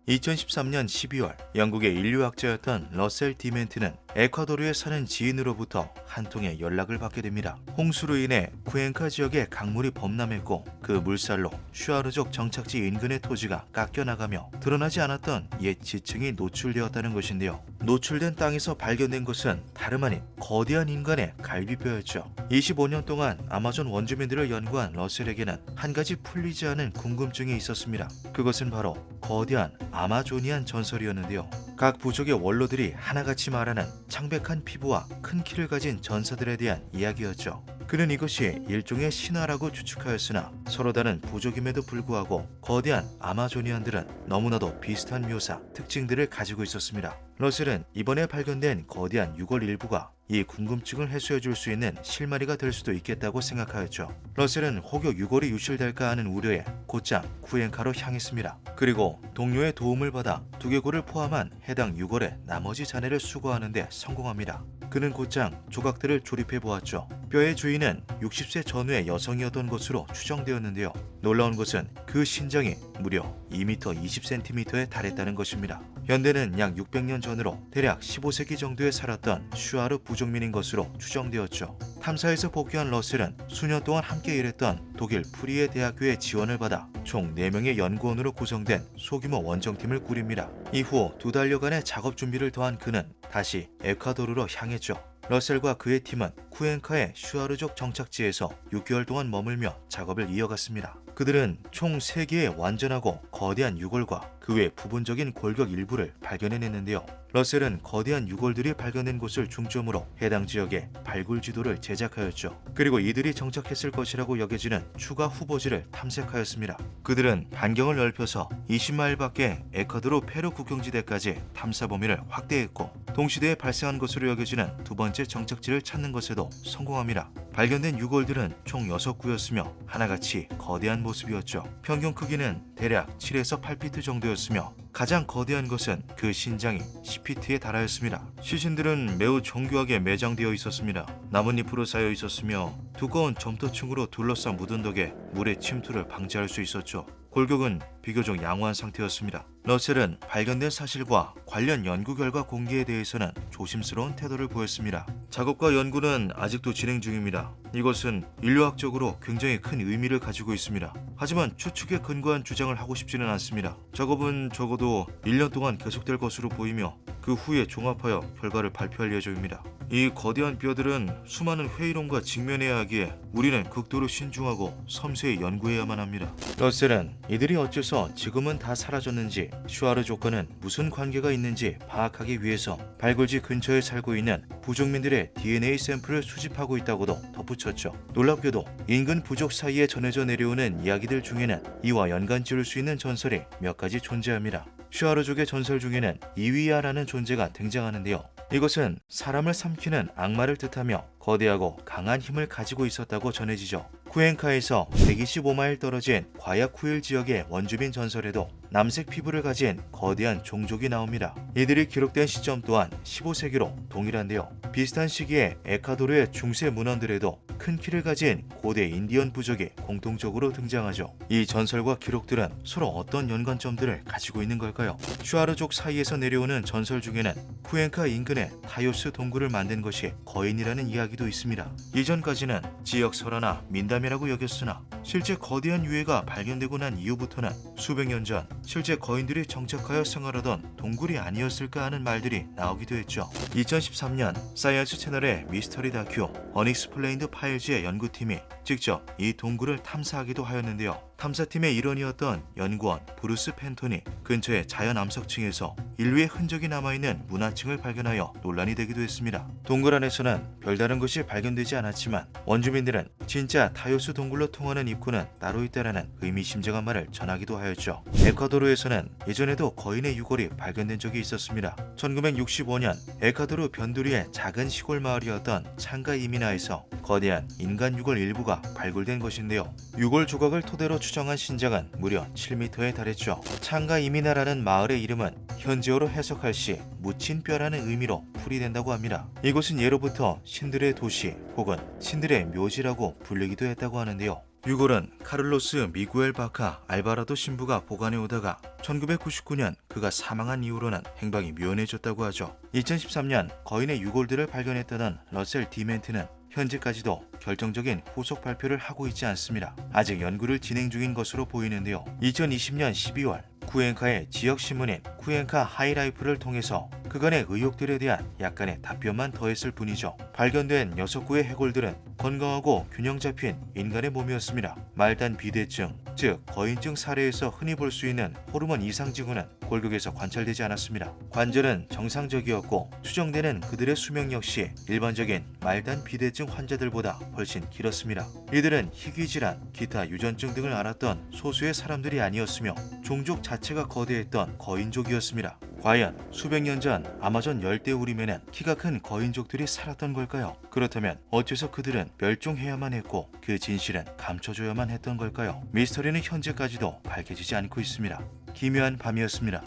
2013년 12월 영국의 인류학자였던 러셀 디멘트는 에콰도르에 사는 지인으로부터 한 통의 연락을 받게 됩니다. 홍수로 인해 쿠엔카 지역의 강물이 범람했고 그 물살로 슈아르족 정착지 인근의 토지가 깎여나가며 드러나지 않았던 옛 지층이 노출되었다는 것인데요. 노출된 땅에서 발견된 것은 다름 아닌 거대한 인간의 갈비뼈였죠. 25년 동안 아마존 원주민들을 연구한 러셀에게는 한 가지 풀리지 않은 궁금증이 있었습니다. 그것은 바로 거대한 아마조니안 전설이었는데요. 각 부족의 원로들이 하나같이 말하는 창백한 피부와 큰 키를 가진 전사들에 대한 이야기였죠. 그는 이것이 일종의 신화라고 추측하였으나 서로 다른 부족임에도 불구하고 거대한 아마조니안들은 너무나도 비슷한 묘사, 특징들을 가지고 있었습니다. 러셀은 이번에 발견된 거대한 유골 일부가 이 궁금증을 해소해 줄 수 있는 실마리가 될 수도 있겠다고 생각하였죠. 러셀은 혹여 유골이 유실될까 하는 우려에 곧장 쿠엔카로 향했습니다. 그리고 동료의 도움을 받아 두개골을 포함한 해당 유골의 나머지 잔해를 수거하는 데 성공합니다. 그는 곧장 조각들을 조립해 보았죠. 뼈의 주인은 60세 전후의 여성이었던 것으로 추정되었는데요. 놀라운 것은 그 신장이 무려 2m 20cm에 달했다는 것입니다. 현대는 약 600년 전으로 대략 15세기 정도에 살았던 슈아르 부족민인 것으로 추정되었죠. 탐사에서 복귀한 러셀은 수년 동안 함께 일했던 독일 프리에 대학교의 지원을 받아 총 4명의 연구원으로 구성된 소규모 원정팀을 꾸립니다. 이후 2달여간의 작업 준비를 더한 그는 다시 에콰도르로 향했죠. 러셀과 그의 팀은 쿠엔카의 슈아르족 정착지에서 6개월 동안 머물며 작업을 이어갔습니다. 그들은 총 3개의 완전하고 거대한 유골과 그 외 부분적인 골격 일부를 발견해냈는데요. 러셀은 거대한 유골들이 발견된 곳을 중점으로 해당 지역의 발굴 지도를 제작하였죠. 그리고 이들이 정착했을 것이라고 여겨지는 추가 후보지를 탐색하였습니다. 그들은 반경을 넓혀서 20마일 밖의 에콰도르 페루 국경지대까지 탐사 범위를 확대했고 동시대에 발생한 것으로 여겨지는 두 번째 정착지를 찾는 것에도 성공합니다. 발견된 유골들은 총 6구였으며 하나같이 거대한 모습이었죠. 평균 크기는 대략 7에서 8피트 정도였으며 가장 거대한 것은 그 신장이 10피트에 달하였습니다. 시신들은 매우 정교하게 매장되어 있었습니다. 나뭇잎으로 쌓여 있었으며 두꺼운 점토층으로 둘러싸 묻은 덕에 물의 침투를 방지할 수 있었죠. 골격은 비교적 양호한 상태였습니다. 러셀은 발견된 사실과 관련 연구 결과 공개에 대해서는 조심스러운 태도를 보였습니다. 작업과 연구는 아직도 진행 중입니다. 이것은 인류학적으로 굉장히 큰 의미를 가지고 있습니다. 하지만 추측에 근거한 주장을 하고 싶지는 않습니다. 작업은 적어도 1년 동안 계속될 것으로 보이며 그 후에 종합하여 결과를 발표할 예정입니다. 이 거대한 뼈들은 수많은 회의론과 직면해야 하기에 우리는 극도로 신중하고 섬세히 연구해야만 합니다. 러셀은 이들이 어째서 지금은 다 사라졌는지 슈아르족과는 무슨 관계가 있는지 파악하기 위해서 발굴지 근처에 살고 있는 부족민들의 DNA 샘플을 수집하고 있다고도 덧붙였죠. 놀랍게도 인근 부족 사이에 전해져 내려오는 이야기들 중에는 이와 연관 지을 수 있는 전설이 몇 가지 존재합니다. 슈아르족의 전설 중에는 이위야라는 존재가 등장하는데요. 이것은 사람을 삼키는 악마를 뜻하며 거대하고 강한 힘을 가지고 있었다고 전해지죠. 쿠엔카에서 125마일 떨어진 과야쿠일 지역의 원주민 전설에도 남색 피부를 가진 거대한 종족이 나옵니다. 이들이 기록된 시점 또한 15세기로 동일한데요. 비슷한 시기에 에콰도르의 중세 문헌들에도 큰 키를 가진 고대 인디언 부족이 공통적으로 등장하죠. 이 전설과 기록들은 서로 어떤 연관점들을 가지고 있는 걸까요? 슈아르족 사이에서 내려오는 전설 중에는 쿠엔카 인근에 타요스 동굴을 만든 것이 거인이라는 이야기도 있습니다. 이전까지는 지역 설화나 민담이라고 여겼으나 실제 거대한 유해가 발견되고 난 이후부터는 수백 년 전 실제 거인들이 정착하여 생활하던 동굴이 아니었을까 하는 말들이 나오기도 했죠. 2013년 사이언스 채널의 미스터리 다큐 언익스플레인드 파일즈의 연구팀이 직접 이 동굴을 탐사하기도 하였는데요. 탐사팀의 일원이었던 연구원 브루스 펜톤이 근처의 자연 암석층에서 인류의 흔적이 남아있는 문화층을 발견하여 논란이 되기도 했습니다. 동굴 안에서는 별다른 것이 발견되지 않았지만 원주민들은 진짜 타요스 동굴로 통하는 입구는 따로 있다라는 의미심장한 말을 전하기도 하였죠. 에콰도르에서는 예전에도 거인의 유골이 발견된 적이 있었습니다. 1965년 에콰도르 변두리의 작은 시골 마을이었던 창가 이미나에서 거대한 인간 유골 일부가 발굴된 것인데요. 유골 조각을 토대로 추정한 신장은 무려 7m에 달했죠. 창가 이미나라는 마을의 이름은 현지어로 해석할 시 묻힌 뼈라는 의미로 풀이된다고 합니다. 이곳은 예로부터 신들의 도시 혹은 신들의 묘지라고 불리기도 했다고 하는데요. 유골은 카를로스 미구엘 바카 알바라도 신부가 보관해 오다가 1999년 그가 사망한 이후로는 행방이 묘연해졌다고 하죠. 2013년 거인의 유골들을 발견했다는 러셀 디멘트는 현재까지도 결정적인 후속 발표를 하고 있지 않습니다. 아직 연구를 진행 중인 것으로 보이는데요. 2020년 12월 쿠엔카의 지역신문인 쿠엔카 하이라이프를 통해서 그간의 의혹들에 대한 약간의 답변만 더했을 뿐이죠. 발견된 6구의 해골들은 건강하고 균형 잡힌 인간의 몸이었습니다. 말단 비대증, 즉 거인증 사례에서 흔히 볼 수 있는 호르몬 이상 징후는 골격에서 관찰되지 않았습니다. 관절은 정상적이었고 추정되는 그들의 수명 역시 일반적인 말단 비대증 환자들보다 훨씬 길었습니다. 이들은 희귀질환, 기타 유전증 등을 앓았던 소수의 사람들이 아니었으며 종족 자체가 거대했던 거인족이었습니다. 과연 수백 년 전 아마존 열대우림에는 키가 큰 거인족들이 살았던 걸까요? 그렇다면 어째서 그들은 멸종해야만 했고 그 진실은 감춰줘야만 했던 걸까요? 미스터리는 현재까지도 밝혀지지 않고 있습니다. 기묘한 밤이었습니다.